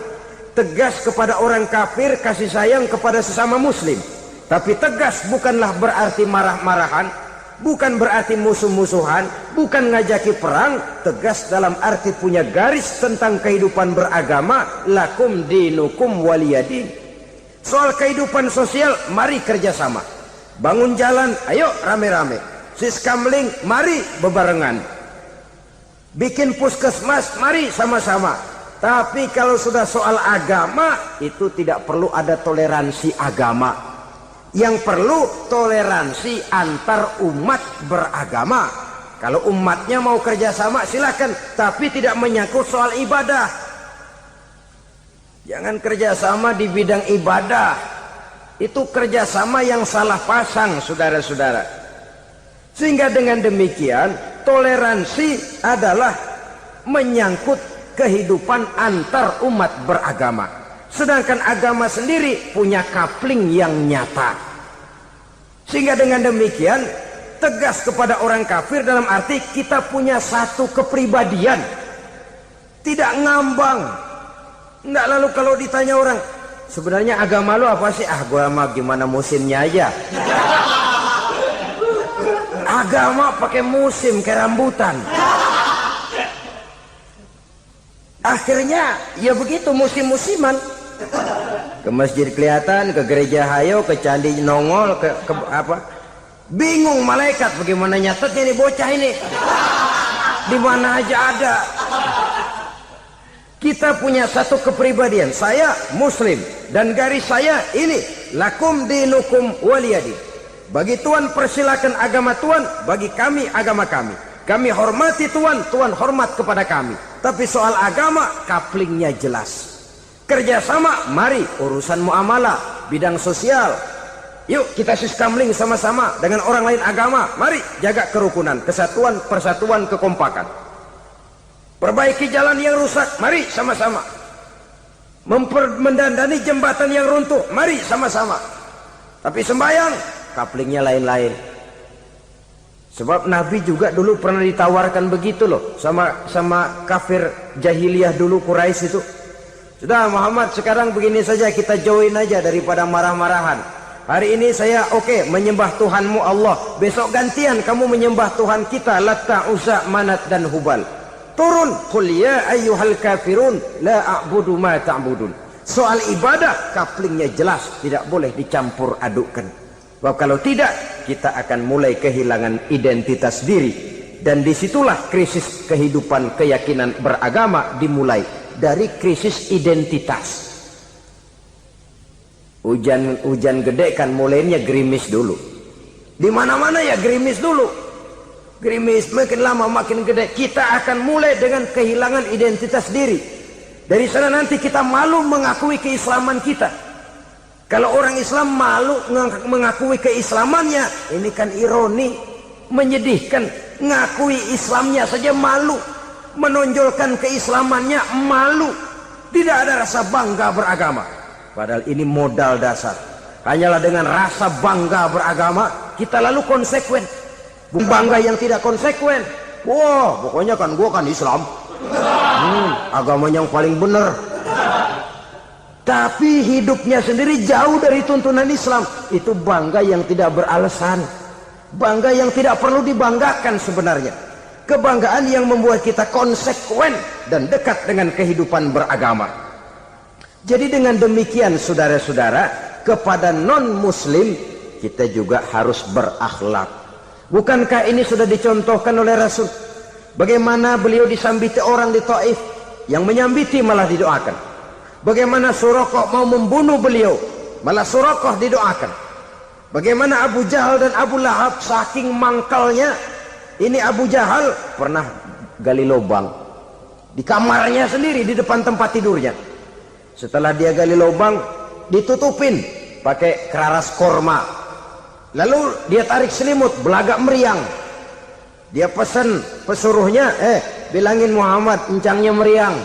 S1: Tegas kepada orang kafir, kasih sayang kepada sesama muslim. Tapi tegas bukanlah berarti marah-marahan, bukan berarti musuh-musuhan, bukan ngajaki perang. Tegas dalam arti punya garis tentang kehidupan beragama, lakum dinukum waliyadin. Soal kehidupan sosial, mari kerjasama. Bangun jalan, ayo rame-rame. Siskamling, mari bebarengan. Bikin puskesmas, mari sama-sama. Tapi kalau sudah soal agama, itu tidak perlu ada toleransi agama. Yang perlu toleransi antar umat beragama. Kalau umatnya mau kerjasama silakan, tapi tidak menyangkut soal ibadah. Jangan kerjasama di bidang ibadah. Itu kerjasama yang salah pasang, saudara-saudara. Sehingga dengan demikian, toleransi adalah menyangkut kehidupan antar umat beragama. Sedangkan agama sendiri punya coupling yang nyata. Sehingga dengan demikian tegas kepada orang kafir dalam arti kita punya satu kepribadian. Tidak ngambang. Nggak lalu kalau ditanya orang, sebenarnya agama lu apa sih? Ah, gua mah gimana musimnya aja. Agama pakai musim kayak rambutan. Akhirnya ya begitu musim-musiman. Ke masjid kelihatan, ke gereja hayo, ke candi nongol, ke apa? Bingung malaikat bagaimana nyatetnya nih bocah ini. Di mana aja ada. Kita punya satu kepribadian. Saya Muslim dan garis saya ini lakum dinukum waliyadin. Bagi Tuhan persilakan agama Tuhan, bagi kami agama kami. Kami hormati Tuhan, Tuhan hormat kepada kami. Tapi soal agama, couplingnya jelas. Kerjasama, mari urusan muamalah, bidang sosial. Yuk kita sistemling sama-sama dengan orang lain agama. Mari jaga kerukunan, kesatuan, persatuan, kekompakan. Perbaiki jalan yang rusak, mari sama-sama. Mendandani jembatan yang runtuh, mari sama-sama. Tapi sembahyang, couplingnya lain-lain. Sebab Nabi juga dulu pernah ditawarkan begitu loh sama kafir jahiliyah dulu Quraisy itu. Sudah Muhammad, sekarang begini saja, kita join aja daripada marah-marahan. Hari ini saya oke menyembah Tuhanmu Allah. Besok gantian kamu menyembah Tuhan kita Latta, Uzza, Manat dan Hubal. Turun, qul ya ayyuhal kafirun la a'budu ma ta'budun. Soal ibadah couplingnya jelas, tidak boleh dicampur adukkan. Sebab kalau tidak, kita akan mulai kehilangan identitas diri. Dan disitulah krisis kehidupan keyakinan beragama dimulai. Dari krisis identitas. Hujan gede kan mulainya gerimis dulu. Di mana-mana ya gerimis dulu. Gerimis makin lama makin gede. Kita akan mulai dengan kehilangan identitas diri. Dari sana nanti kita malu mengakui keislaman kita. Kalau orang Islam malu mengakui keislamannya, ini kan ironi, menyedihkan. Ngakui Islamnya saja malu, menonjolkan keislamannya malu. Tidak ada rasa bangga beragama. Padahal ini modal dasar. Hanyalah dengan rasa bangga beragama, kita lalu konsekuen. Bangga yang tidak konsekuen. Wah, pokoknya kan gua kan Islam. Agama yang paling benar. Tapi hidupnya sendiri jauh dari tuntunan Islam. Itu bangga yang tidak beralasan. Bangga yang tidak perlu dibanggakan sebenarnya. Kebanggaan yang membuat kita konsekuen dan dekat dengan kehidupan beragama. Jadi dengan demikian saudara-saudara, kepada non-muslim kita juga harus berakhlak. Bukankah ini sudah dicontohkan oleh Rasul? Bagaimana beliau disambiti orang di Taif, yang menyambiti malah didoakan. Bagaimana Suraqah mau membunuh beliau, malah Suraqah didoakan. Bagaimana Abu Jahal dan Abu Lahab saking mangkalnya. Ini Abu Jahal pernah gali lubang di kamarnya sendiri, di depan tempat tidurnya. Setelah dia gali lubang, ditutupin pakai keraras korma. Lalu dia tarik selimut, belagak meriang. Dia pesan pesuruhnya, bilangin Muhammad encangnya meriang.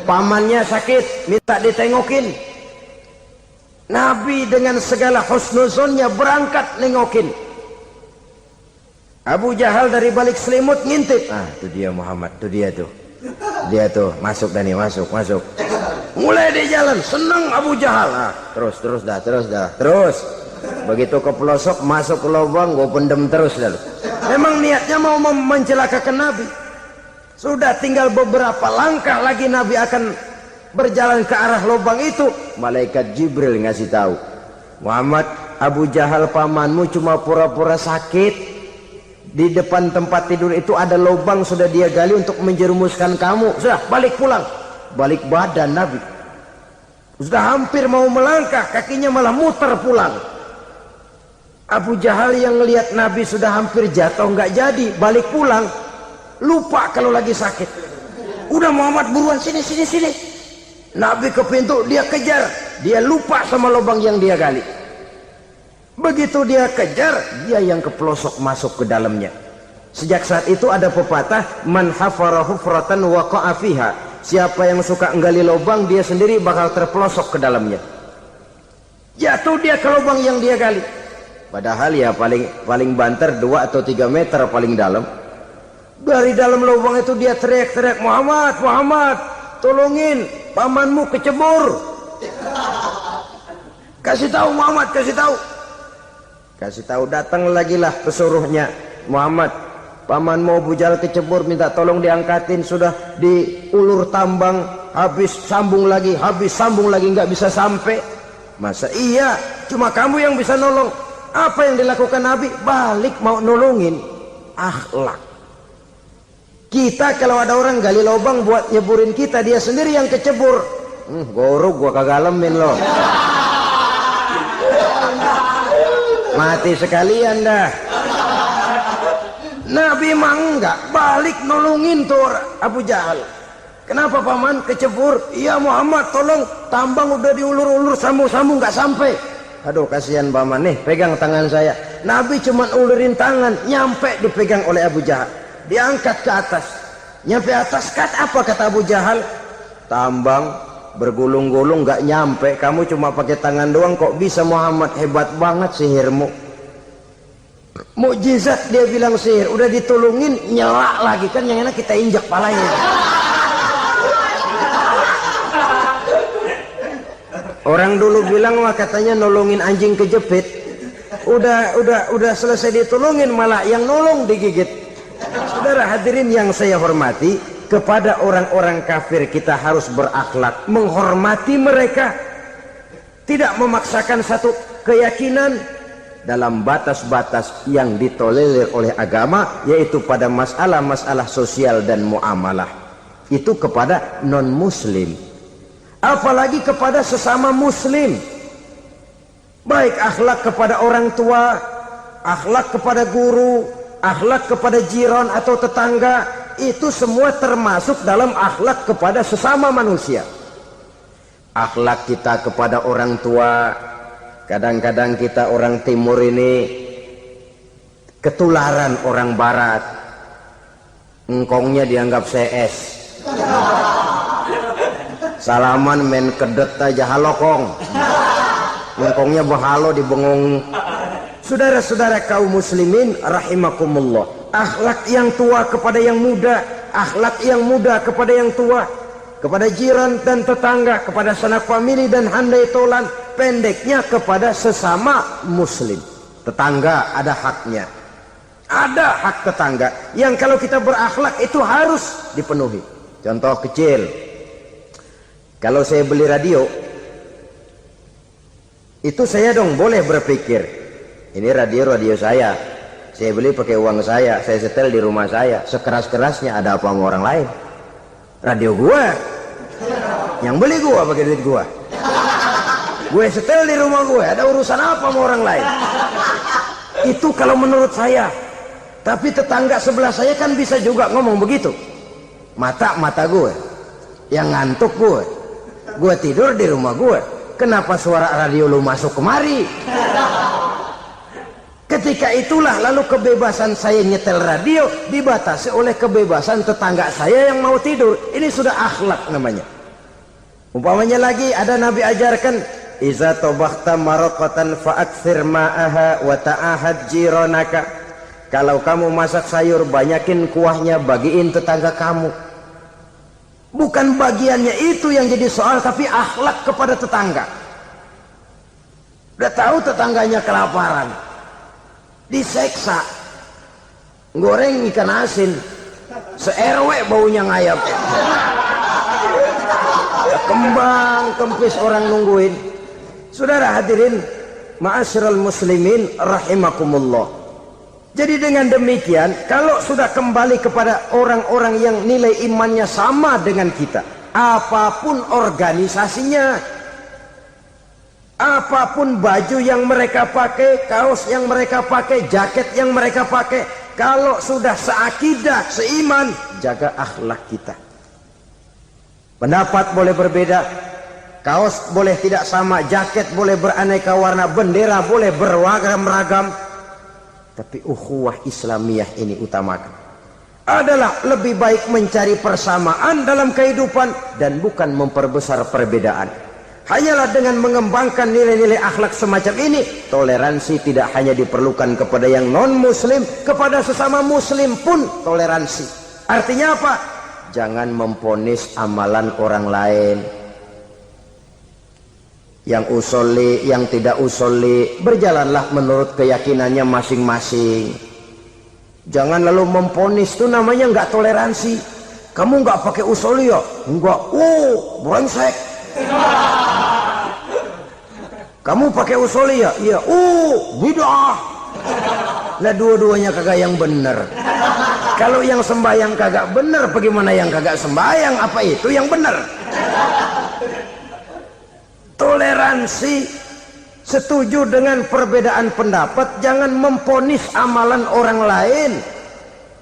S1: Pamannya sakit, minta ditengokin. Nabi dengan segala husnuzonnya berangkat nengokin. Abu Jahal dari balik selimut ngintip. Ah, itu dia Muhammad, itu dia tuh. Dia tuh, masuk Dani, masuk. Mulai di jalan, senang Abu Jahal. Ah, terus dah. Begitu ke pelosok, masuk ke lubang, gue pendem terus lalu. Memang niatnya mau mencelakakan Nabi. Sudah tinggal beberapa langkah lagi Nabi akan berjalan ke arah lubang itu. Malaikat Jibril ngasih tahu, Muhammad, Abu Jahal pamanmu cuma pura-pura sakit. Di depan tempat tidur itu ada lubang sudah dia gali untuk menjerumuskan kamu. Sudah, balik pulang. Balik badan Nabi. Sudah hampir mau melangkah, kakinya malah muter pulang. Abu Jahal yang ngelihat Nabi sudah hampir jatuh nggak jadi, balik pulang. Lupa kalau lagi sakit. Udah Muhammad buruan sini. Nabi ke pintu, dia kejar. Dia lupa sama lubang yang dia gali. Begitu dia kejar, dia yang kepelosok masuk ke dalamnya. Sejak saat itu ada pepatah, man hafara hufratan waqa'a fiha. Siapa yang suka nggali lubang, dia sendiri bakal terpelosok ke dalamnya. Jatuh dia ke lubang yang dia gali. Padahal ya paling banter 2 atau 3 meter paling dalam. Dari dalam lubang itu dia teriak-teriak, Muhammad, tolongin, pamanmu kecebur. Kasih tahu Muhammad, kasih tahu. Datang lagi lah pesuruhnya, Muhammad, pamanmu Abu Jahal kecebur, minta tolong diangkatin. Sudah diulur tambang, habis sambung lagi, nggak bisa sampai. Masa iya, cuma kamu yang bisa nolong. Apa yang dilakukan Nabi? Balik mau nolongin. Akhlak. Kita kalau ada orang gali lubang buat nyeburin kita, dia sendiri yang kecebur. Gorok gua kagak lemin loh. Mati sekalian dah. Nabi mah enggak, balik nolongin tuh Abu Jahal. Kenapa paman kecebur? Iya Muhammad, tolong, tambang udah diulur-ulur, sambung-sambung nggak sampai. Aduh kasihan paman, nih pegang tangan saya. Nabi cuma ulurin tangan, nyampe dipegang oleh Abu Jahal. Diangkat ke atas. Nyampe atas, apa kata Abu Jahal? Tambang bergulung-gulung nggak nyampe, kamu cuma pakai tangan doang kok bisa Muhammad, hebat banget sihirmu. Mukjizat dia bilang sihir, udah ditolongin nyelak lagi, kan yang enak kita injak palanya. Orang dulu bilang wah katanya nolongin anjing kejepit, udah selesai ditolongin malah yang nolong digigit. Saudara hadirin yang saya hormati, kepada orang-orang kafir kita harus berakhlak, menghormati mereka, tidak memaksakan satu keyakinan dalam batas-batas yang ditolerir oleh agama, yaitu pada masalah-masalah sosial dan muamalah. Itu kepada non-muslim, apalagi kepada sesama muslim. Baik akhlak kepada orang tua, akhlak kepada guru, akhlak kepada jiran atau tetangga, itu semua termasuk dalam akhlak kepada sesama manusia. Akhlak kita kepada orang tua, kadang-kadang kita orang timur ini ketularan orang barat. Engkongnya dianggap CS, salaman main kedet aja halokong, engkongnya bahalo dibengong. Saudara-saudara kaum muslimin rahimakumullah, akhlak yang tua kepada yang muda, akhlak yang muda kepada yang tua, kepada jiran dan tetangga, kepada sanak famili dan handai tolan, pendeknya kepada sesama muslim. Tetangga ada haknya, ada hak tetangga yang kalau kita berakhlak itu harus dipenuhi. Contoh kecil, kalau saya beli radio, itu saya dong boleh berpikir, ini radio saya beli pakai uang saya setel di rumah saya, sekeras-kerasnya ada apa sama orang lain? Radio gua, yang beli gua pakai duit gua, gue setel di rumah gue, ada urusan apa sama orang lain? Itu kalau menurut saya. Tapi tetangga sebelah saya kan bisa juga ngomong begitu. Mata gue, yang ngantuk gue tidur di rumah gue, kenapa suara radio lu masuk kemari? Ketika itulah lalu kebebasan saya nyetel radio dibatasi oleh kebebasan tetangga saya yang mau tidur. Ini sudah akhlak namanya. Umpamanya lagi ada Nabi ajarkan, iza tobakhta maraqatan fa'akthir ma'aha wa ta'ahad jiranaka. Kalau kamu masak sayur, banyakin kuahnya, bagiin tetangga kamu. Bukan bagiannya itu yang jadi soal, tapi akhlak kepada tetangga. Udah tahu tetangganya kelaparan, diseksa, goreng ikan asin, se-RW baunya ngayap, kembang kempis orang nungguin. Saudara hadirin ma'asyiral muslimin rahimakumullah, Jadi dengan demikian, kalau sudah kembali kepada orang-orang yang nilai imannya sama dengan kita, apapun organisasinya, apapun baju yang mereka pakai, kaos yang mereka pakai, jaket yang mereka pakai, kalau sudah seakidah, seiman, jaga akhlak kita. Pendapat boleh berbeda, kaos boleh tidak sama, jaket boleh beraneka warna, bendera boleh beragam-ragam, tapi ukhuwah Islamiyah ini utamakan. Adalah lebih baik mencari persamaan dalam kehidupan dan bukan memperbesar perbedaan. Hanyalah dengan mengembangkan nilai-nilai akhlak semacam ini, toleransi tidak hanya diperlukan kepada yang non-muslim, kepada sesama muslim pun toleransi. Artinya apa? Jangan memponis amalan orang lain. Yang usolli, yang tidak usolli, berjalanlah menurut keyakinannya masing-masing. Jangan lalu memponis, itu namanya nggak toleransi. Kamu nggak pakai usolli ya? Enggak. Brengsek. Kamu pakai usolli ya? Iya. Bid'ah. Lah dua-duanya kagak yang benar. Kalau yang sembahyang kagak benar, bagaimana yang kagak sembahyang? Apa itu yang benar? Toleransi, setuju dengan perbedaan pendapat, jangan memponis amalan orang lain.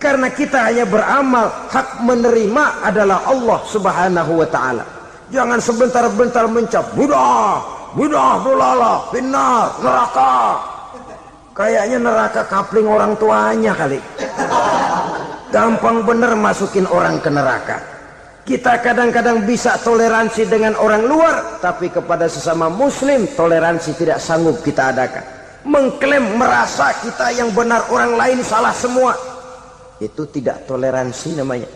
S1: Karena kita hanya beramal, hak menerima adalah Allah Subhanahu wa ta'ala. Jangan sebentar-bentar mencap bid'ah, dolalah, finnar, neraka. Kayaknya neraka kapling orang tuanya kali. Gampang bener masukin orang ke neraka. Kita kadang-kadang bisa toleransi dengan orang luar, tapi kepada sesama muslim toleransi tidak sanggup kita adakan. Mengklaim merasa kita yang benar, orang lain salah semua, itu tidak toleransi namanya.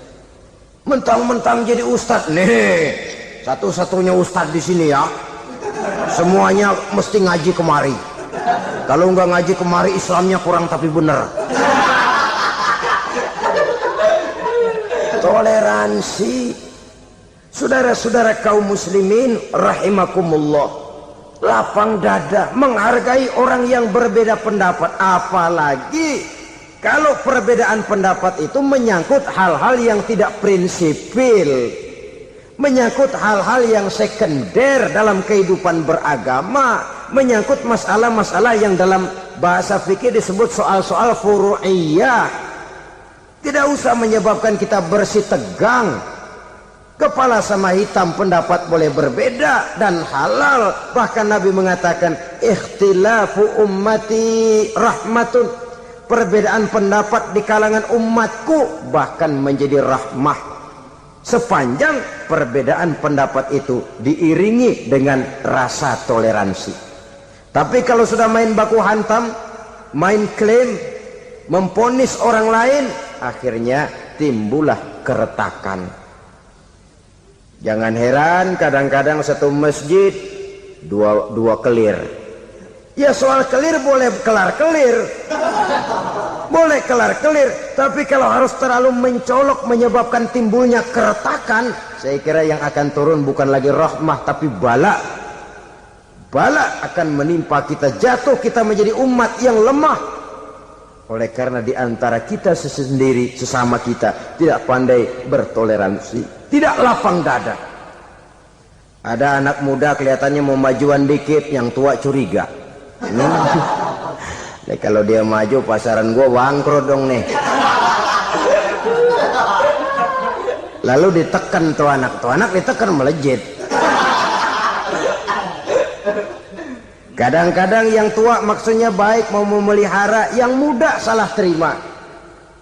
S1: Mentang-mentang jadi ustadz, nih satu-satunya ustadz di sini ya, semuanya mesti ngaji kemari. Kalau nggak ngaji kemari Islamnya kurang tapi benar. Toleransi. Saudara-saudara kaum muslimin rahimakumullah, lapang dada menghargai orang yang berbeda pendapat, apalagi kalau perbedaan pendapat itu menyangkut hal-hal yang tidak prinsipil, menyangkut hal-hal yang sekunder dalam kehidupan beragama, menyangkut masalah-masalah yang dalam bahasa fikih disebut soal-soal furu'iyah. Tidak usah menyebabkan kita bersih tegang. Kepala sama hitam pendapat boleh berbeda dan halal. Bahkan Nabi mengatakan ikhtilafu ummati rahmatun. Perbedaan pendapat di kalangan umatku bahkan menjadi rahmah, sepanjang perbedaan pendapat itu diiringi dengan rasa toleransi. Tapi kalau sudah main baku hantam, main klaim, memponis orang lain, akhirnya timbullah keretakan. Jangan heran kadang-kadang satu masjid dua kelir. Ya soal kelir boleh kelar-kelir, boleh kelar-kelir, tapi kalau harus terlalu mencolok menyebabkan timbulnya keretakan, saya kira yang akan turun bukan lagi rahmah tapi bala. Bala akan menimpa kita, jatuh kita menjadi umat yang lemah. Oleh karena di antara kita sendiri, sesama kita tidak pandai bertoleransi, tidak lapang dada. Ada anak muda kelihatannya mau majuan dikit, yang tua curiga. Nih, kalau dia maju pasaran gua bangkrut dong nih. Lalu ditekan tuh anak ditekan melejit. Kadang-kadang yang tua maksudnya baik, mau memelihara, yang muda salah terima.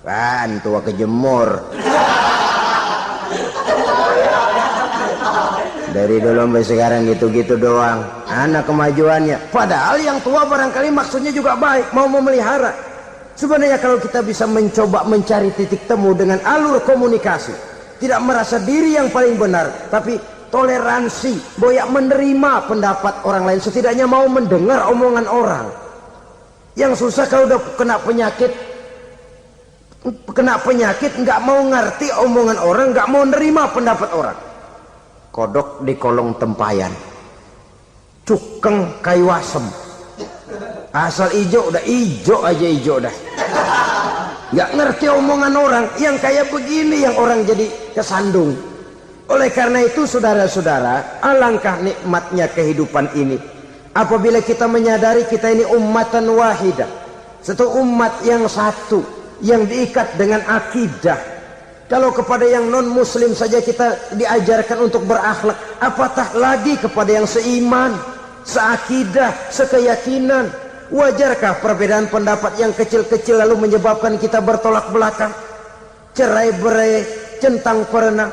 S1: Kan tua kejemur. Dari dulu sampai sekarang gitu-gitu doang. Anak kemajuannya. Padahal yang tua barangkali maksudnya juga baik, mau memelihara. Sebenarnya kalau kita bisa mencoba mencari titik temu dengan alur komunikasi, tidak merasa diri yang paling benar, tapi toleransi, boyak menerima pendapat orang lain, setidaknya mau mendengar omongan orang. Yang susah kalau udah kena penyakit, nggak mau ngerti omongan orang, nggak mau nerima pendapat orang. Kodok di kolong tempayan, cukeng kayu asem, asal ijo udah ijo aja ijo dah. nggak ngerti omongan orang. Yang kayak begini yang orang jadi kesandung. Oleh karena itu saudara-saudara, alangkah nikmatnya kehidupan ini apabila kita menyadari kita ini ummatan wahidah, satu umat yang satu, yang diikat dengan akidah. Kalau kepada yang non muslim saja kita diajarkan untuk berakhlak, apatah lagi kepada yang seiman, seakidah, sekeyakinan. Wajarkah perbedaan pendapat yang kecil-kecil lalu menyebabkan kita bertolak belakang, cerai-berai, centang perenang?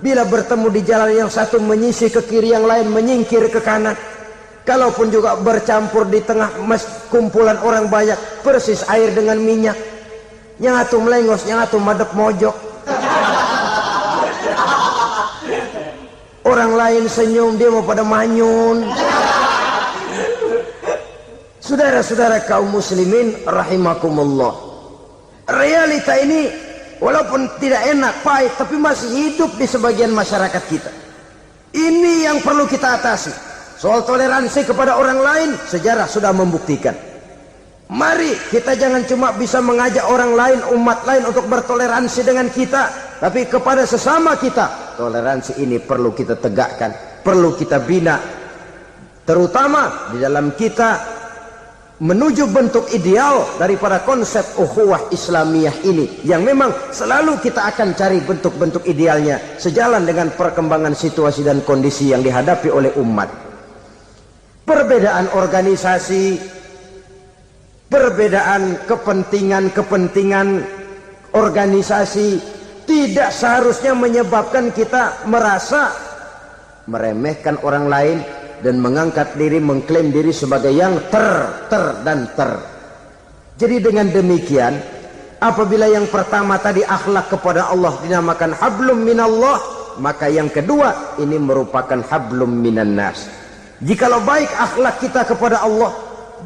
S1: Bila bertemu di jalan yang satu menyisih ke kiri, yang lain menyingkir ke kanan. Kalaupun juga bercampur di tengah kumpulan orang banyak, persis air dengan minyak. Yang atu melengos, yang atu madep mojok. Orang lain senyum, dia mau pada manyun. Saudara-saudara kaum muslimin rahimakumullah, realita ini walaupun tidak enak, pahit, tapi masih hidup di sebagian masyarakat kita. Ini yang perlu kita atasi. Soal toleransi kepada orang lain, sejarah sudah membuktikan. Mari kita jangan cuma bisa mengajak orang lain, umat lain untuk bertoleransi dengan kita, tapi kepada sesama kita. Toleransi ini perlu kita tegakkan, perlu kita bina, terutama di dalam kita menuju bentuk ideal daripada konsep ukhuwah Islamiyah ini, yang memang selalu kita akan cari bentuk-bentuk idealnya sejalan dengan perkembangan situasi dan kondisi yang dihadapi oleh umat. Perbedaan organisasi, perbedaan kepentingan organisasi tidak seharusnya menyebabkan kita merasa meremehkan orang lain dan mengangkat diri, mengklaim diri sebagai yang ter. Jadi dengan demikian, apabila yang pertama tadi akhlak kepada Allah dinamakan hablum minallah, maka yang kedua ini merupakan hablum minan nas. Jikalau baik akhlak kita kepada Allah,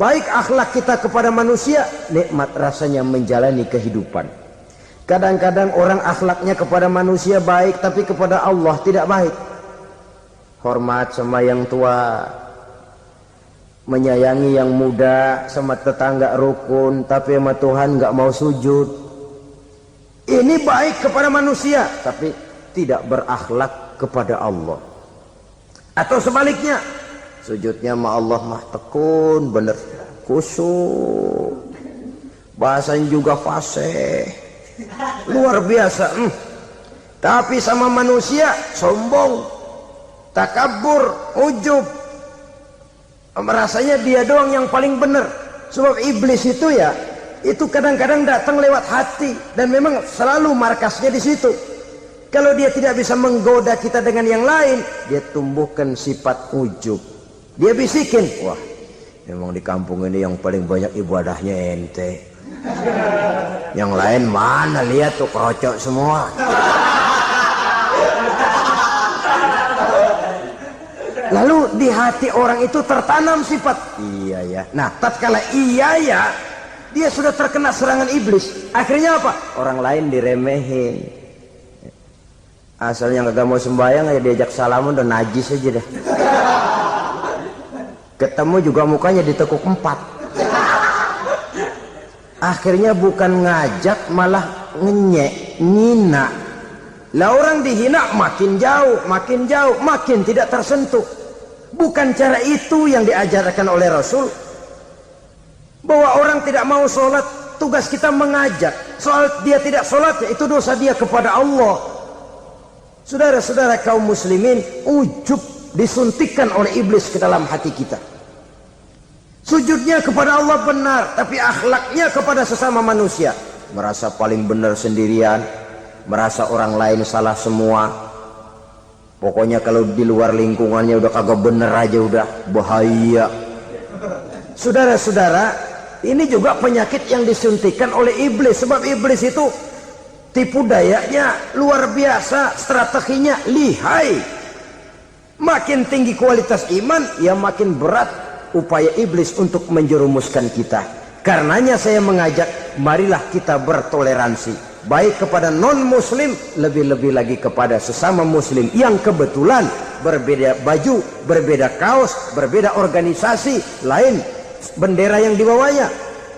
S1: baik akhlak kita kepada manusia, nikmat rasanya menjalani kehidupan. Kadang-kadang orang akhlaknya kepada manusia baik, tapi kepada Allah tidak baik. Hormat sama yang tua, menyayangi yang muda, sama tetangga rukun, tapi sama Tuhan nggak mau sujud. Ini baik kepada manusia, tapi tidak berakhlak kepada Allah. Atau sebaliknya, sujudnya sama Allah mah tekun, bener, khusyuk, bahasanya juga fasih, luar biasa. Tapi sama manusia sombong, takabur, ujub, merasanya dia doang yang paling benar. Sebab iblis itu ya, itu kadang-kadang datang lewat hati, dan memang selalu markasnya di situ. Kalau dia tidak bisa menggoda kita dengan yang lain, dia tumbuhkan sifat ujub. Dia bisikin, wah memang di kampung ini yang paling banyak ibadahnya ente, yang lain mana, lihat tuh kerocok semua. Lalu di hati orang itu tertanam sifat iya ya. Nah, tatkala iya ya, dia sudah terkena serangan iblis. Akhirnya apa? Orang lain diremehin. Asalnya kagak mau sembahyang aja diajak salaman udah najis aja dah. Ketemu juga mukanya ditekuk 4. Akhirnya bukan ngajak malah ngenyek, ngina. Lah orang dihina makin jauh, makin tidak tersentuh. Bukan cara itu yang diajarkan oleh Rasul. Bahwa orang tidak mau sholat, tugas kita mengajak. Soal dia tidak sholat, ya itu dosa dia kepada Allah. Saudara-saudara kaum muslimin, ujub disuntikkan oleh iblis ke dalam hati kita. Sujudnya kepada Allah benar, tapi akhlaknya kepada sesama manusia merasa paling benar sendirian, merasa orang lain salah semua. Pokoknya kalau di luar lingkungannya udah kagak bener aja udah bahaya. Saudara-saudara, ini juga penyakit yang disuntikan oleh iblis. Sebab iblis itu tipu dayanya luar biasa, strateginya lihai. Makin tinggi kualitas iman, ya makin berat upaya iblis untuk menjerumuskan kita. Karenanya saya mengajak, marilah kita bertoleransi, baik kepada non muslim, lebih-lebih lagi kepada sesama muslim yang kebetulan berbeda baju, berbeda kaos, berbeda organisasi, lain bendera yang dibawanya.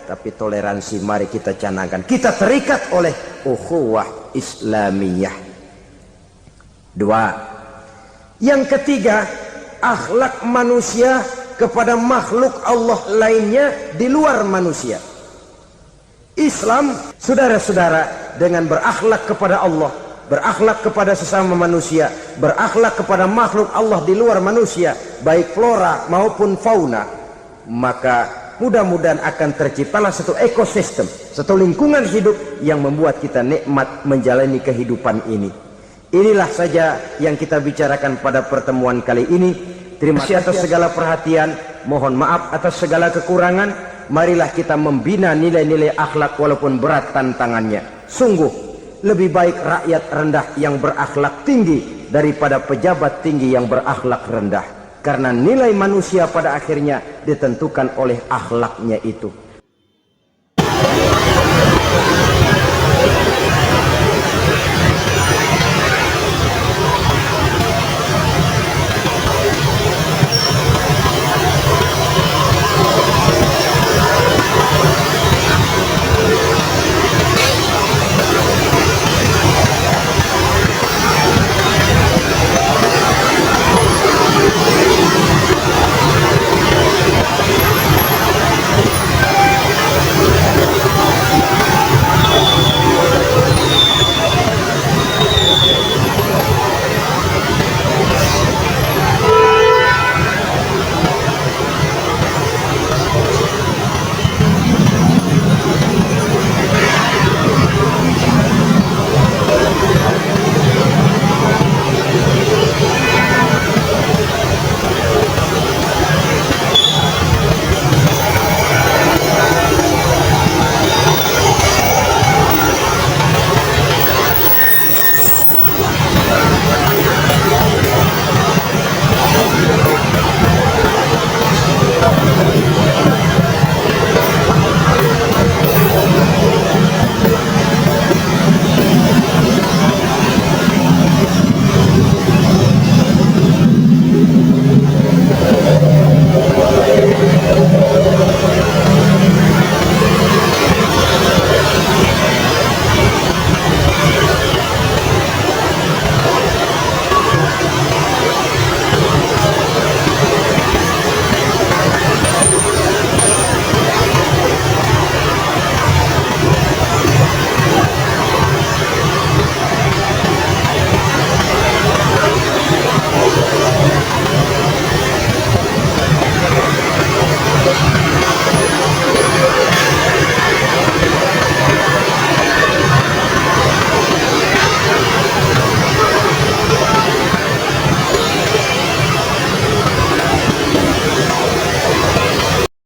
S1: tapi toleransi mari kita canangkan. Kita terikat oleh ukhuwah Islamiyah. 2. Yang ketiga, akhlak manusia kepada makhluk Allah lainnya di luar manusia. Islam, saudara-saudara, dengan berakhlak kepada Allah, berakhlak kepada sesama manusia, berakhlak kepada makhluk Allah di luar manusia, baik flora maupun fauna, maka mudah-mudahan akan terciptalah satu ekosistem, satu lingkungan hidup yang membuat kita nikmat menjalani kehidupan ini. Inilah saja yang kita bicarakan pada pertemuan kali ini. Terima kasih atas segala perhatian, mohon maaf atas segala kekurangan. Marilah kita membina nilai-nilai akhlak walaupun berat tantangannya. Sungguh lebih baik rakyat rendah yang berakhlak tinggi daripada pejabat tinggi yang berakhlak rendah. Karena nilai manusia pada akhirnya ditentukan oleh akhlaknya itu.